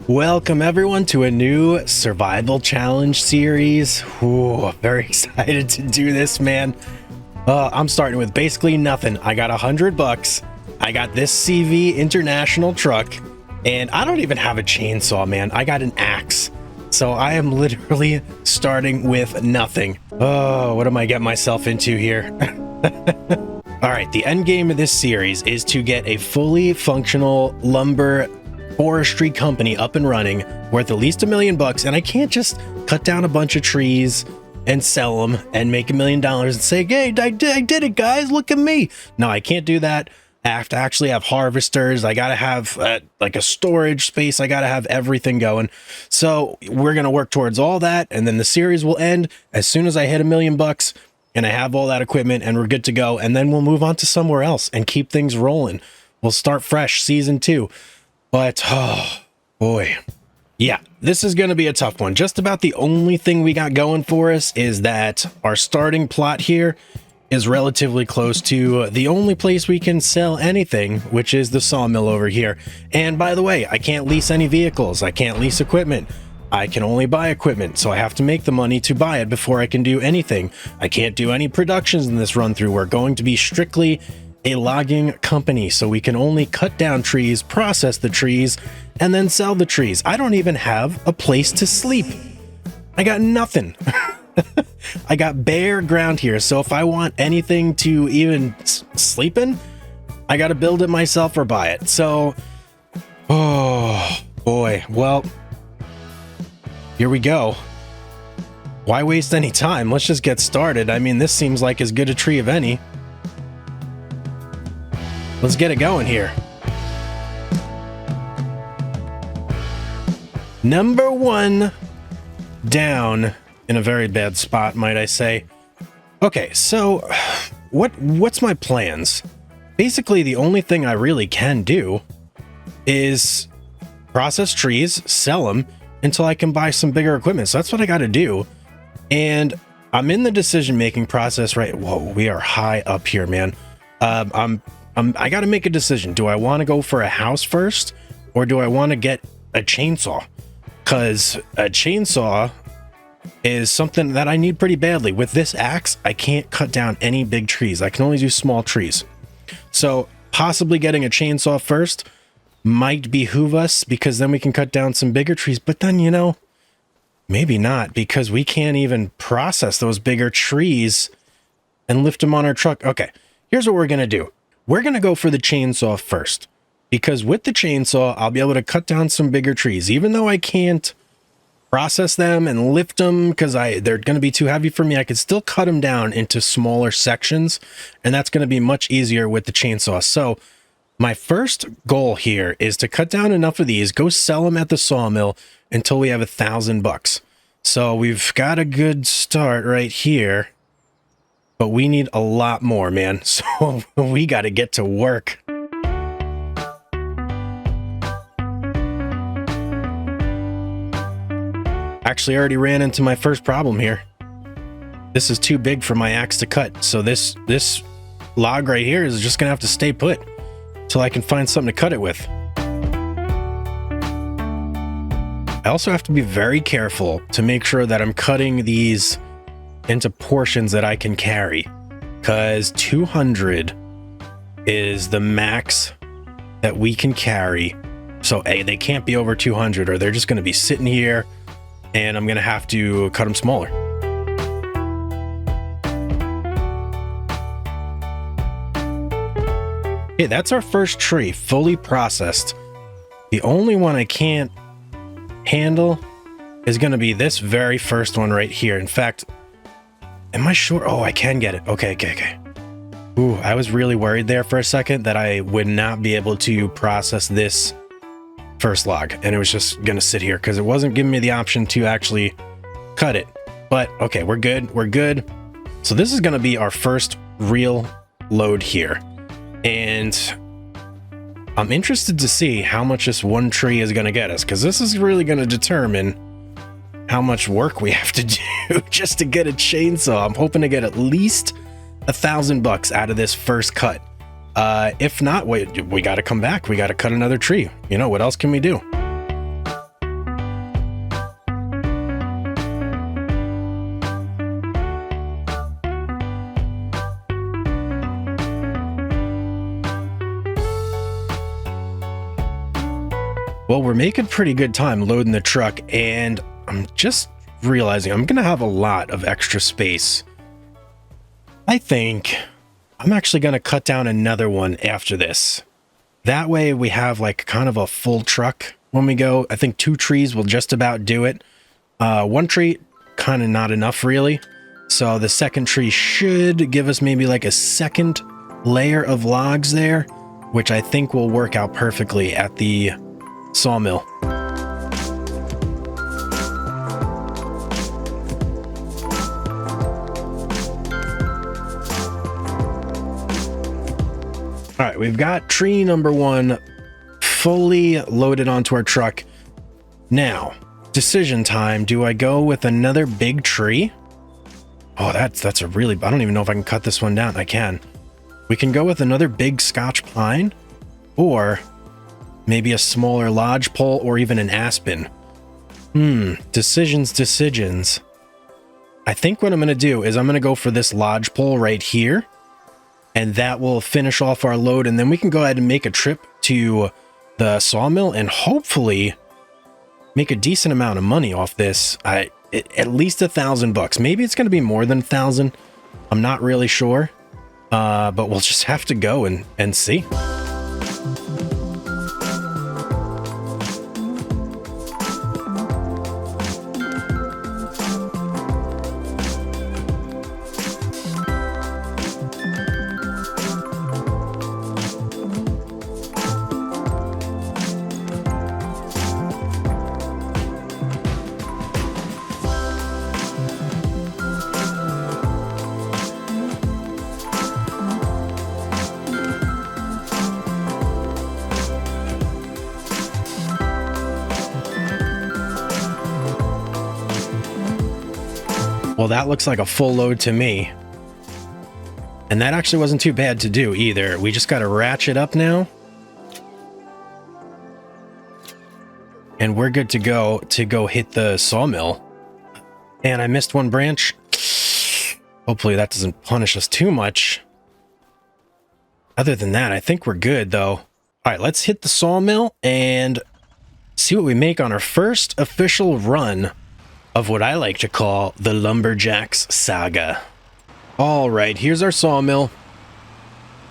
Welcome everyone to a new survival challenge series. Ooh, very excited to do this, man. I'm starting with basically nothing. I got $100. I got this CV International truck, and I don't even have a chainsaw, man. I got an axe. So I am literally starting with nothing. Oh, what am I getting myself into here? All right, the end game of this series is to get a fully functional lumber forestry company up and running worth at least $1 million, and I can't just cut down a bunch of trees and sell them and make $1 million and say, hey, I did it, guys, look at me. No, I can't do that. I have to actually have harvesters. I gotta have like a storage space. I gotta have everything going. So we're gonna work towards all that, and then the series will end as soon as I hit $1 million and I have all that equipment and we're good to go, and then we'll move on to somewhere else and keep things rolling. We'll start fresh, season 2. But, oh, boy. Yeah, this is going to be a tough one. Just about the only thing we got going for us is that our starting plot here is relatively close to the only place we can sell anything, which is the sawmill over here. And by the way, I can't lease any vehicles. I can't lease equipment. I can only buy equipment, so I have to make the money to buy it before I can do anything. I can't do any productions in this run through. We're going to be strictly a logging company, so we can only cut down trees, process the trees, and then sell the trees. I don't even have a place to sleep. I got nothing. I got bare ground here, so if I want anything to even sleep in, I gotta build it myself or buy it. So, oh boy, well, here we go. Why waste any time? Let's just get started. I mean, this seems like as good a tree of any. Let's get it going here. Number 1 down in a very bad spot, might I say. Okay, so what's my plans? Basically, the only thing I really can do is process trees, sell them until I can buy some bigger equipment. So that's what I got to do. And I'm in the decision-making process, right? Whoa, we are high up here, man. I got to make a decision. Do I want to go for a house first, or do I want to get a chainsaw? Because a chainsaw is something that I need pretty badly. With this axe, I can't cut down any big trees. I can only do small trees. So possibly getting a chainsaw first might behoove us, because then we can cut down some bigger trees. But then, you know, maybe not, because we can't even process those bigger trees and lift them on our truck. Okay, here's what we're going to do. We're going to go for the chainsaw first, because with the chainsaw, I'll be able to cut down some bigger trees, even though I can't process them and lift them because they're going to be too heavy for me. I could still cut them down into smaller sections, and that's going to be much easier with the chainsaw. So my first goal here is to cut down enough of these, go sell them at the sawmill until we have $1,000. So we've got a good start right here. But we need a lot more, man. So we got to get to work. Actually, I already ran into my first problem here. This is too big for my axe to cut. So this log right here is just going to have to stay put till I can find something to cut it with. I also have to be very careful to make sure that I'm cutting these into portions that I can carry, because 200 is the max that we can carry. So they can't be over 200, or they're just going to be sitting here and I'm going to have to cut them smaller. Okay, that's our first tree, fully processed. The only one I can't handle is going to be this very first one right here. In fact, am I sure? Oh, I can get it. Okay. Ooh, I was really worried there for a second that I would not be able to process this first log, and it was just gonna sit here because it wasn't giving me the option to actually cut it. But okay, we're good. So this is gonna be our first real load here, and I'm interested to see how much this one tree is gonna get us, because this is really gonna determine how much work we have to do just to get a chainsaw. I'm hoping to get at least $1,000 out of this first cut. If not, we got to come back. We got to cut another tree. You know, what else can we do? Well, we're making pretty good time loading the truck, and I'm just realizing I'm gonna have a lot of extra space. I think I'm actually gonna cut down another one after this. That way we have like kind of a full truck when we go. I think 2 trees will just about do it. 1 tree, kind of not enough really. So the second tree should give us maybe like a second layer of logs there, which I think will work out perfectly at the sawmill. All right, we've got tree number 1 fully loaded onto our truck. Now, decision time. Do I go with another big tree? Oh, that's a really... I don't even know if I can cut this one down. I can. We can go with another big Scotch pine, or maybe a smaller lodgepole, or even an aspen. Decisions. I think what I'm going to do is I'm going to go for this lodgepole right here, and that will finish off our load, and then we can go ahead and make a trip to the sawmill and hopefully make a decent amount of money off this. At least $1,000 maybe it's going to be more than 1,000. I'm not really sure, but we'll just have to go and see. Well, that looks like a full load to me. And that actually wasn't too bad to do either. We just got to ratchet up now. And we're good to go hit the sawmill. And I missed 1 branch. Hopefully that doesn't punish us too much. Other than that, I think we're good though. All right, let's hit the sawmill and see what we make on our first official run of what I like to call the Lumberjack's Saga. All right, here's our sawmill.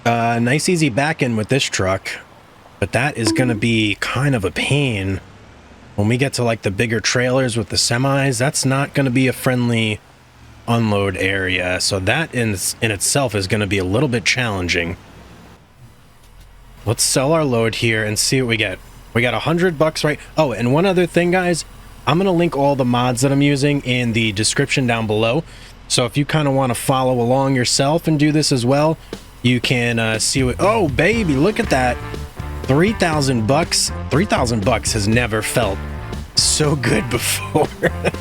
Nice easy back end with this truck, but that is going to be kind of a pain when we get to like the bigger trailers with the semis. That's not going to be a friendly unload area, so that in itself is going to be a little bit challenging. Let's sell our load here and see what we get. We got $100, right? Oh, and one other thing, guys. I'm going to link all the mods that I'm using in the description down below. So if you kind of want to follow along yourself and do this as well, you can see what... Oh, baby, look at that. $3,000. $3,000 has never felt so good before.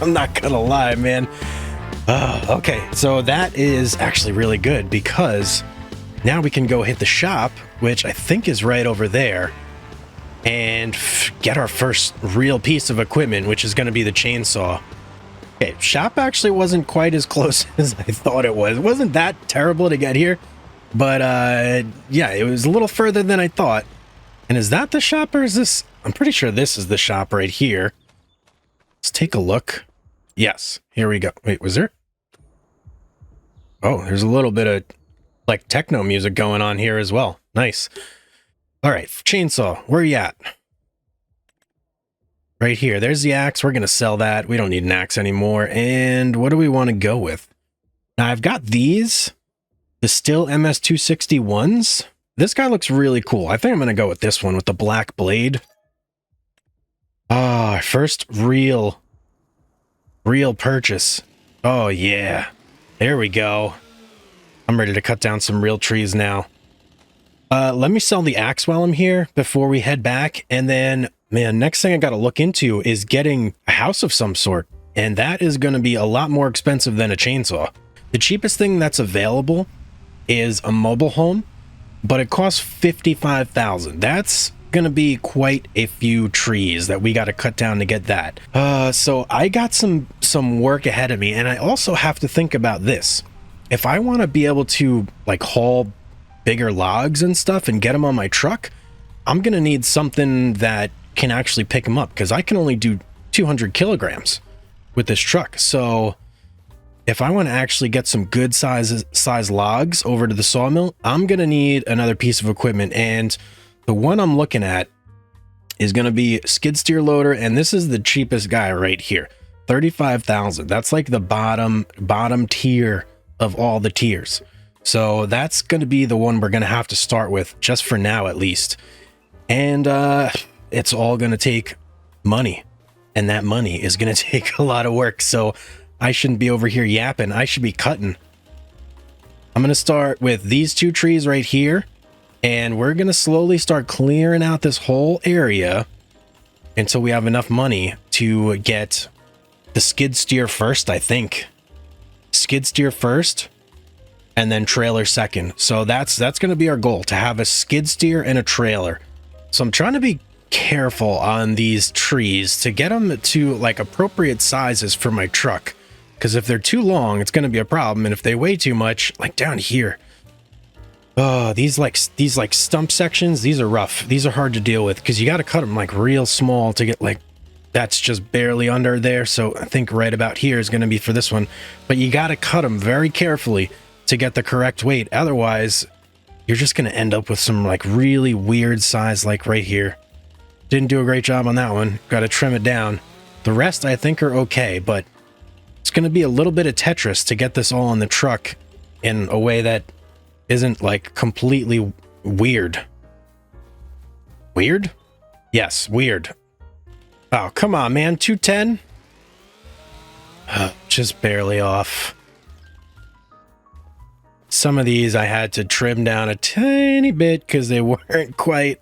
I'm not going to lie, man. Okay, so that is actually really good because now we can go hit the shop, which I think is right over there, and get our first real piece of equipment, which is going to be the chainsaw. Okay, shop actually wasn't quite as close as I thought it was. It wasn't that terrible to get here, but yeah, it was a little further than I thought. And is that the shop, or is this... I'm pretty sure this is the shop right here. Let's take a look. Yes, here we go. Wait, was there... Oh, there's a little bit of like techno music going on here as well. Nice. All right, chainsaw, where are you at? Right here. There's the axe. We're going to sell that. We don't need an axe anymore. And what do we want to go with? Now, I've got these, the STIHL MS261s. This guy looks really cool. I think I'm going to go with this one with the black blade. Ah, first real purchase. Oh, yeah. There we go. I'm ready to cut down some real trees now. Let me sell the axe while I'm here before we head back. And then, man, next thing I got to look into is getting a house of some sort. And that is going to be a lot more expensive than a chainsaw. The cheapest thing that's available is a mobile home, but it costs $55,000. That's going to be quite a few trees that we got to cut down to get that. So I got some work ahead of me, and I also have to think about this. If I want to be able to like haul bigger logs and stuff and get them on my truck, I'm going to need something that can actually pick them up, because I can only do 200 kilograms with this truck. So if I want to actually get some good size logs over to the sawmill, I'm going to need another piece of equipment. And the one I'm looking at is going to be skid steer loader. And this is the cheapest guy right here. 35,000. That's like the bottom tier of all the tiers. So that's going to be the one we're going to have to start with, just for now at least. And it's all going to take money, and that money is going to take a lot of work. So I shouldn't be over here yapping. I should be cutting. I'm going to start with these two trees right here, and we're going to slowly start clearing out this whole area until we have enough money to get the skid steer first, I think. Skid steer first, and then trailer second. So that's going to be our goal, to have a skid steer and a trailer. So I'm trying to be careful on these trees to get them to like appropriate sizes for my truck, because if they're too long, it's going to be a problem. And if they weigh too much, like down here, oh, these like stump sections, these are rough. These are hard to deal with, because you got to cut them like real small to get like, that's just barely under there. So I think right about here is going to be for this one, but you got to cut them very carefully to get the correct weight. Otherwise, you're just going to end up with some like really weird size, like right here. Didn't do a great job on that one. Got to trim it down. The rest I think are okay, but it's going to be a little bit of Tetris to get this all on the truck in a way that isn't like completely weird. Weird? Yes, weird. Oh, come on, man. 210? Just barely off. Some of these I had to trim down a tiny bit because they weren't quite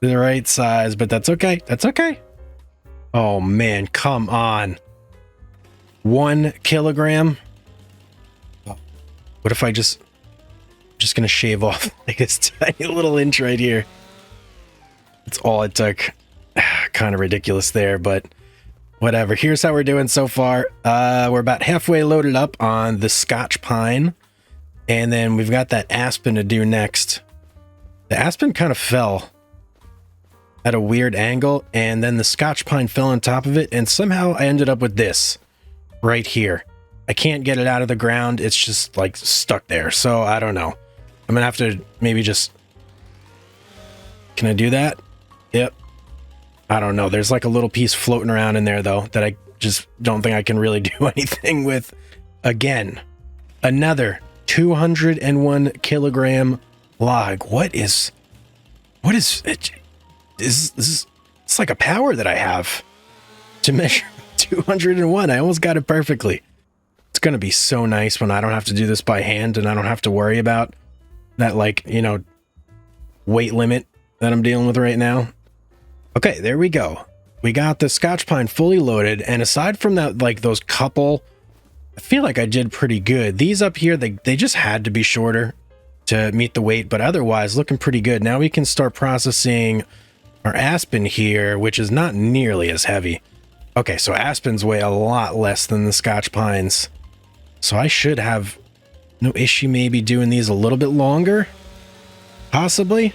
the right size, but that's okay. That's okay. Oh man, come on. 1 kilogram. What if I just gonna shave off like this tiny little inch right here? That's all it took. Kind of ridiculous there, but whatever. Here's how we're doing so far. We're about halfway loaded up on the Scotch pine. And then we've got that aspen to do next. The aspen kind of fell at a weird angle, and then the Scotch pine fell on top of it, and somehow I ended up with this right here. I can't get it out of the ground. It's just like stuck there. So I don't know. I'm gonna have to maybe just... Can I do that? Yep. I don't know. There's like a little piece floating around in there though that I just don't think I can really do anything with. Again, another 201 kilogram log. What is it? It's like a power that I have to measure 201. I almost got it perfectly. It's going to be so nice when I don't have to do this by hand and I don't have to worry about that, like, you know, weight limit that I'm dealing with right now. Okay, there we go. We got the Scotch pine fully loaded, and aside from that, like those couple, I feel like I did pretty good. These up here, they just had to be shorter to meet the weight, but otherwise looking pretty good. Now we can start processing our aspen here, which is not nearly as heavy. Okay, so aspens weigh a lot less than the Scotch pines. So I should have no issue maybe doing these a little bit longer. Possibly.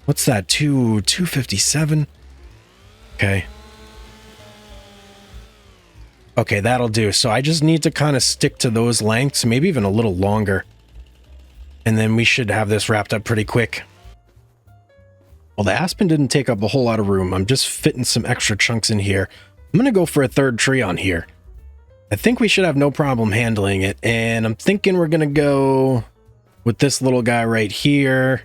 What's that? 257? Okay. Okay, that'll do. So I just need to kind of stick to those lengths, maybe even a little longer. And then we should have this wrapped up pretty quick. Well, the aspen didn't take up a whole lot of room. I'm just fitting some extra chunks in here. I'm going to go for a third tree on here. I think we should have no problem handling it. And I'm thinking we're going to go with this little guy right here.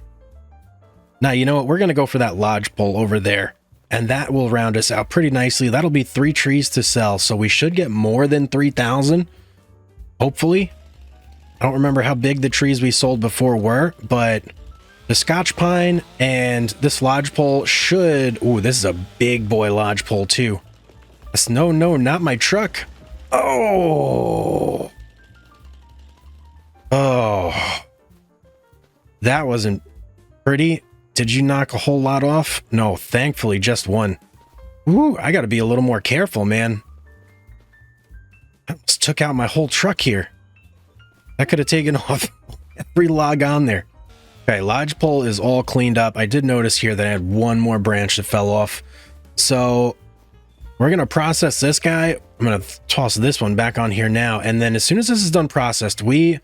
Now, you know what? We're going to go for that lodgepole over there. And that will round us out pretty nicely. That'll be 3 trees to sell. So we should get more than 3,000. Hopefully. I don't remember how big the trees we sold before were, but the Scotch pine and this lodgepole should... Ooh, this is a big boy lodgepole too. No, not my truck. Oh. Oh. That wasn't pretty. Did you knock a whole lot off? No, thankfully just one. Ooh, I gotta be a little more careful, man. I almost took out my whole truck here. That could have taken off every log on there. Okay, lodgepole is all cleaned up. I did notice here that I had one more branch that fell off. So we're going to process this guy. I'm going to toss this one back on here now. And then as soon as this is done processed, we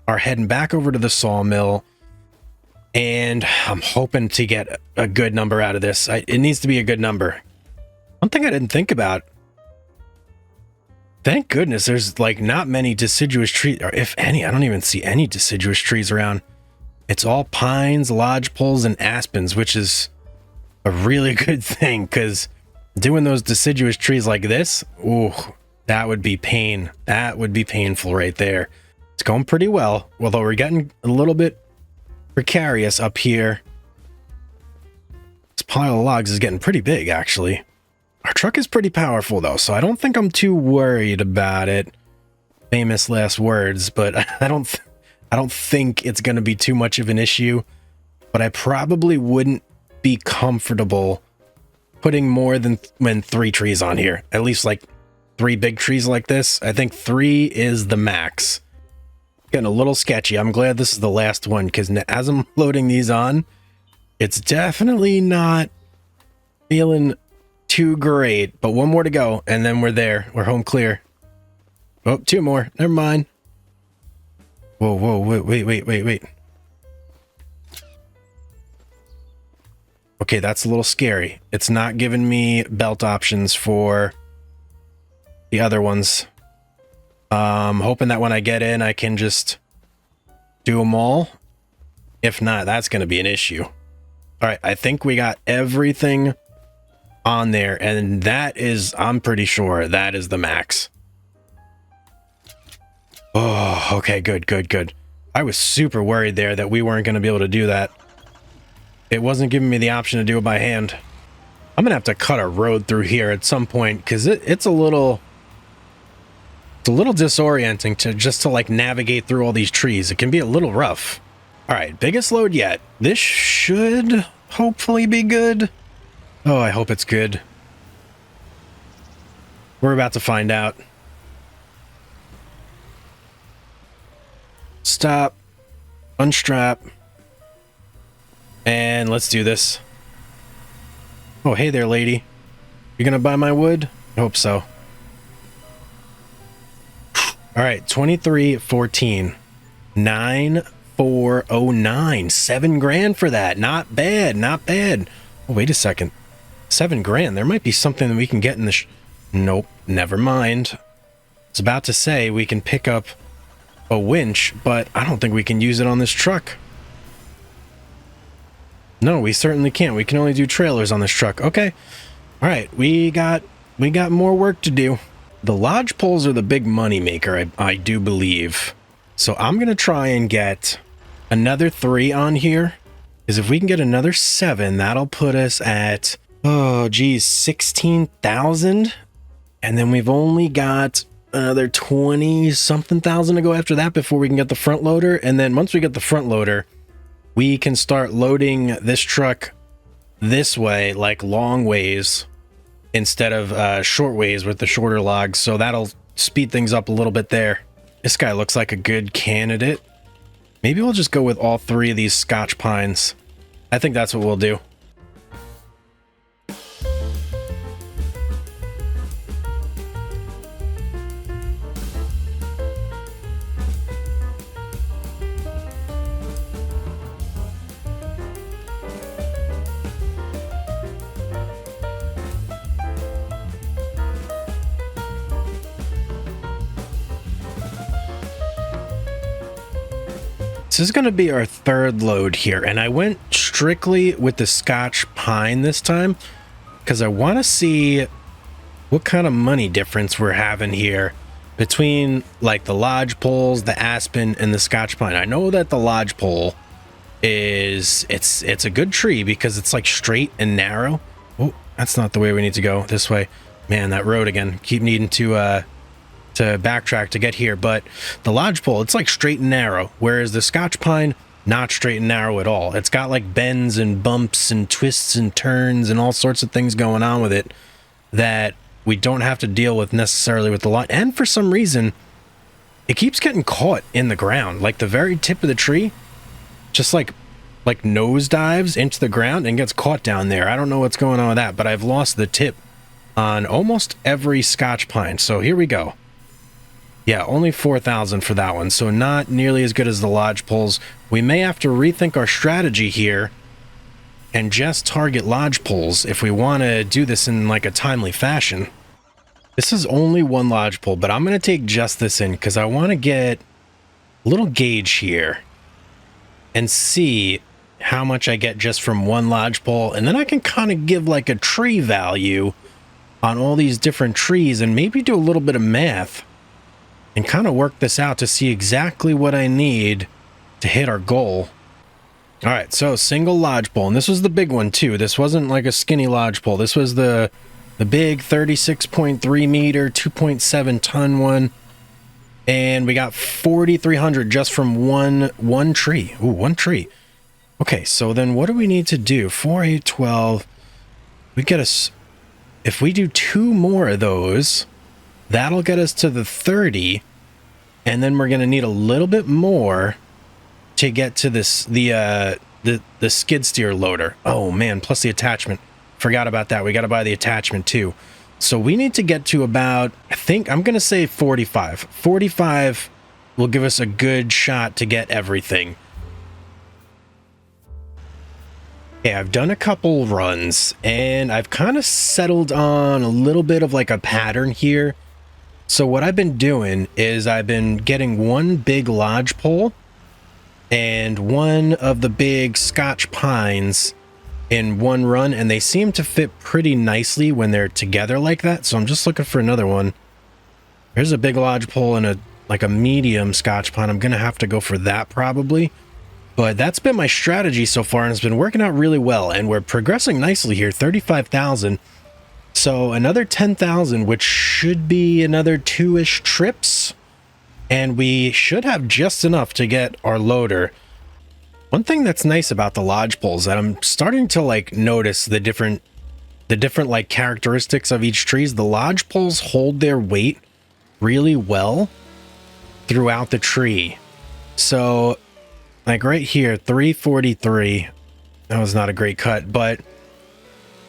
are heading back over to the sawmill. And I'm hoping to get a good number out of this. It needs to be a good number. One thing I didn't think about. Thank goodness there's like not many deciduous trees, or if any. I don't even see any deciduous trees around. It's all pines, lodgepoles, and aspens, which is a really good thing, because doing those deciduous trees like this, ooh, that would be pain. That would be painful right there. It's going pretty well, although we're getting a little bit precarious up here. This pile of logs is getting pretty big, actually. Our truck is pretty powerful, though, so I don't think I'm too worried about it. Famous last words, but I don't think it's going to be too much of an issue. But I probably wouldn't be comfortable putting more than 3 trees on here. At least like 3 big trees like this. I think 3 is the max. Getting a little sketchy. I'm glad this is the last one, because as I'm loading these on, it's definitely not feeling too great. But one more to go, and then we're there. We're home clear. Oh, 2 more. Never mind. Whoa, wait. Okay, that's a little scary. It's not giving me belt options for the other ones. Hoping that when I get in, I can just do them all. If not, that's going to be an issue. All right, I think we got everything on there, and that is, I'm pretty sure that is the max. Oh, okay, good. I was super worried there that we weren't going to be able to do that. It wasn't giving me the option to do it by hand. I'm going to have to cut a road through here at some point, because it's a little disorienting to like navigate through all these trees. It can be a little rough. All right, biggest load yet. This should hopefully be good. Oh, I hope it's good. We're about to find out. Stop. Unstrap. And let's do this. Oh, hey there, lady. You gonna buy my wood? I hope so. All right, 2314. 9409. 7 grand for that. Not bad, not bad. Oh, wait a second. 7 grand. There might be something that we can get in the nope, never mind. I was about to say we can pick up a winch, but I don't think we can use it on this truck. No, we certainly can't. We can only do trailers on this truck. Okay. All right, we got more work to do. The lodge poles are the big money maker, I do believe. So I'm going to try and get another 3 on here, because if we can get another 7, that'll put us at, oh geez, 16,000. And then we've only got another 20 something thousand to go after that before we can get the front loader. And then once we get the front loader, we can start loading this truck this way, like long ways, instead of short ways with the shorter logs. So that'll speed things up a little bit there. This guy looks like a good candidate. Maybe we'll just go with all 3 of these Scotch pines. I think that's what we'll do. This is going to be our 3rd load here, and I went strictly with the Scotch pine this time because I want to see what kind of money difference we're having here between like the lodge poles, the aspen, and the Scotch pine. I know that the lodge pole is it's a good tree because it's like straight and narrow. Oh, that's not the way we need to go. This way. Man, that road again. Keep needing to backtrack to get here, but the lodgepole, it's like straight and narrow, whereas the Scotch pine, not straight and narrow at all. It's got like bends and bumps and twists and turns and all sorts of things going on with it that we don't have to deal with necessarily with the line. And for some reason, it keeps getting caught in the ground, like the very tip of the tree just like like nosedives into the ground and gets caught down there. I don't know what's going on with that, but I've lost the tip on almost every Scotch pine. So here we go. Yeah, only 4,000 for that one. So not nearly as good as the lodge poles. We may have to rethink our strategy here and just target lodge poles if we want to do this in like a timely fashion. This is only one lodge pole, but I'm going to take just this in because I want to get a little gauge here and see how much I get just from one lodge pole. And then I can kind of give like a tree value on all these different trees and maybe do a little bit of math and kind of work this out to see exactly what I need to hit our goal. All right, so single lodge pole, and this was the big one too. This wasn't like a skinny lodge pole. This was the big 36.3 meter, 2.7 ton one. And we got 4,300 just from one tree. Ooh, one tree. Okay, so then what do we need to do? 4, 8, 12. We get us, if we do 2 more of those, that'll get us to the 30. And then we're going to need a little bit more to get to this, the skid steer loader. Oh man, plus the attachment. Forgot about that. We got to buy the attachment too. So we need to get to about, I think I'm going to say 45. 45 will give us a good shot to get everything. Okay, I've done a couple runs and I've kind of settled on a little bit of like a pattern here. So what I've been doing is I've been getting one big lodge pole and one of the big Scotch pines in one run, and they seem to fit pretty nicely when they're together like that. So I'm just looking for another one. Here's a big lodge pole and a medium Scotch pine. I'm gonna have to go for that probably, but that's been my strategy so far and it's been working out really well, and we're progressing nicely here. 35,000. So another 10,000, which should be another 2-ish trips, and we should have just enough to get our loader. One thing that's nice about the lodge poles that I'm starting to like notice the different like characteristics of each trees. The lodge poles hold their weight really well throughout the tree. So like right here, 343, that was not a great cut, but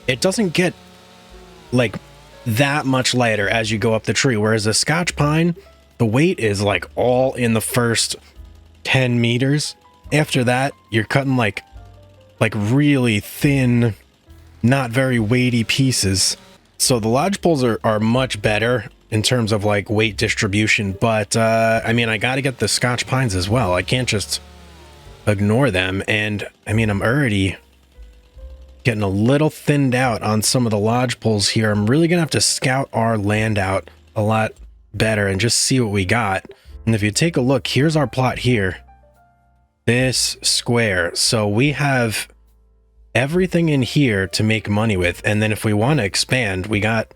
it doesn't get like that much lighter as you go up the tree. Whereas a Scotch pine, the weight is like all in the first 10 meters. After that, you're cutting like really thin, not very weighty pieces. So the lodge poles are much better in terms of like weight distribution. But I mean, I got to get the Scotch pines as well. I can't just ignore them. And I mean, I'm already getting a little thinned out on some of the lodge poles here. I'm really gonna have to scout our land out a lot better and just see what we got. And if you take a look, here's our plot here. This square. So we have everything in here to make money with. And then if we want to expand, we got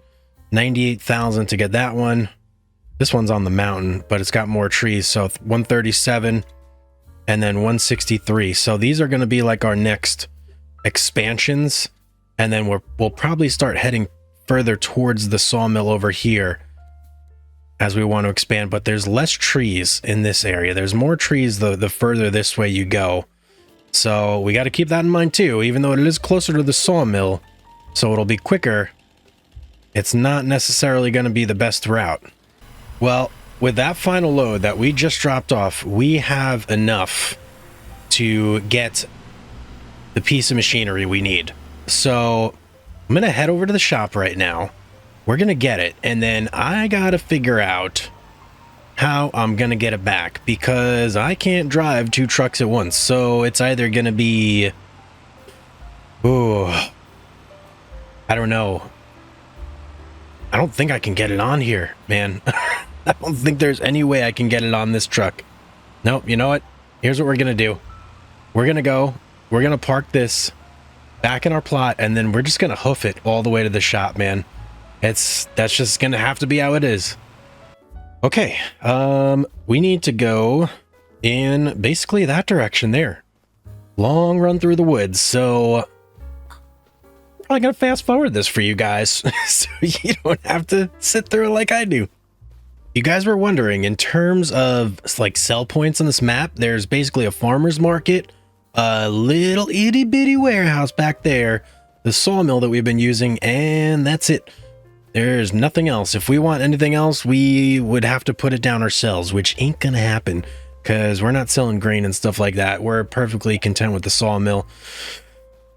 98,000 to get that one. This one's on the mountain, but it's got more trees. So 137 and then 163. So these are going to be like our next expansions. And then we'll probably start heading further towards the sawmill over here as we want to expand, but there's less trees in this area. There's more trees the further this way you go. So we got to keep that in mind too, even though it is closer to the sawmill, so it'll be quicker. It's not necessarily going to be the best route. Well, with that final load that we just dropped off, we have enough to get the piece of machinery we need. So I'm going to head over to the shop right now. We're going to get it, and then I got to figure out how I'm going to get it back, because I can't drive 2 trucks at once. So it's either going to be, I don't know. I don't think I can get it on here, man. I don't think there's any way I can get it on this truck. Nope, you know what? Here's what we're going to do. We're going to park this back in our plot, and then we're just going to hoof it all the way to the shop, man. That's just gonna have to be how it is. Okay, we need to go in basically that direction there. Long run through the woods, so probably gonna fast forward this for you guys so you don't have to sit through it like I do. You guys were wondering, in terms of like sell points on this map, there's basically a farmer's market a little itty bitty warehouse back there, the sawmill that we've been using, and that's it. There's nothing else. If we want anything else, we would have to put it down ourselves, which ain't gonna happen because we're not selling grain and stuff like that. We're perfectly content with the sawmill.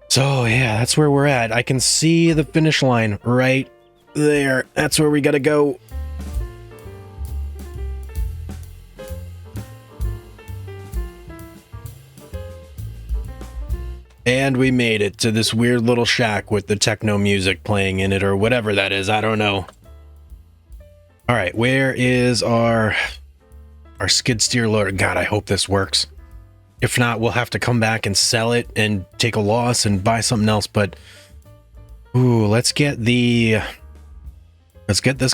So yeah, that's where we're at. I can see the finish line right there. That's where we gotta go. And we made it to this weird little shack with the techno music playing in it, or whatever that is. I don't know. All right, where is our skid steer loader? God, I hope this works. If not, we'll have to come back and sell it and take a loss and buy something else. But ooh, let's get this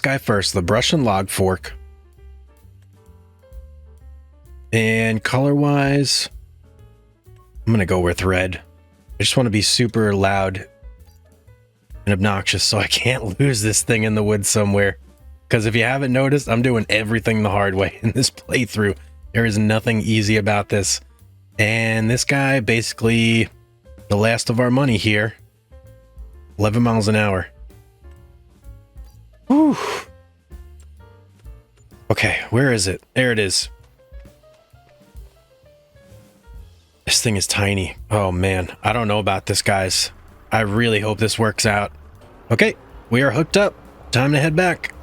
guy first, the brush and log fork. And color-wise, I'm gonna go with red. I just want to be super loud and obnoxious so I can't lose this thing in the woods somewhere. Because if you haven't noticed, I'm doing everything the hard way in this playthrough. There is nothing easy about this. And this guy, basically the last of our money here. 11 miles an hour. Whew. Okay, where is it? There it is. This thing is tiny. Oh man, I don't know about this, guys. I really hope this works out. Okay, we are hooked up. Time to head back.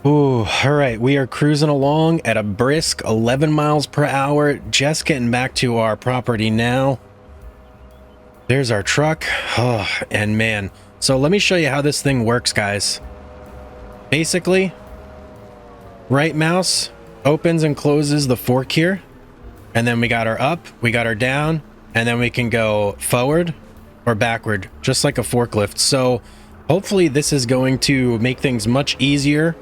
Ooh, all right, we are cruising along at a brisk 11 miles per hour. Just getting back to our property now. There's our truck. Oh, and man, so let me show you how this thing works, guys. Basically, right mouse opens and closes the fork here. And then we got our up, we got our down, and then we can go forward or backward, just like a forklift. So hopefully this is going to make things much easier,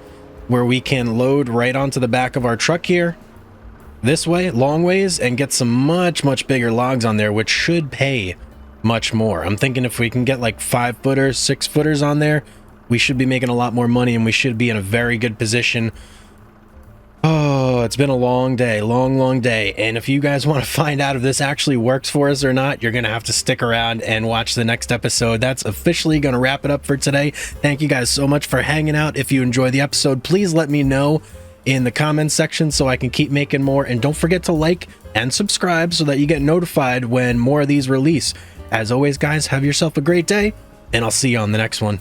where we can load right onto the back of our truck here, this way, long ways, and get some much bigger logs on there, which should pay much more. I'm thinking if we can get like 5-footers, 6-footers on there, we should be making a lot more money, and we should be in a very good position. Oh, it's been a long day, long day. And if you guys want to find out if this actually works for us or not, you're going to have to stick around and watch the next episode. That's officially going to wrap it up for today. Thank you guys so much for hanging out. If you enjoyed the episode, please let me know in the comments section so I can keep making more. And don't forget to like and subscribe so that you get notified when more of these release. As always, guys, have yourself a great day, and I'll see you on the next one.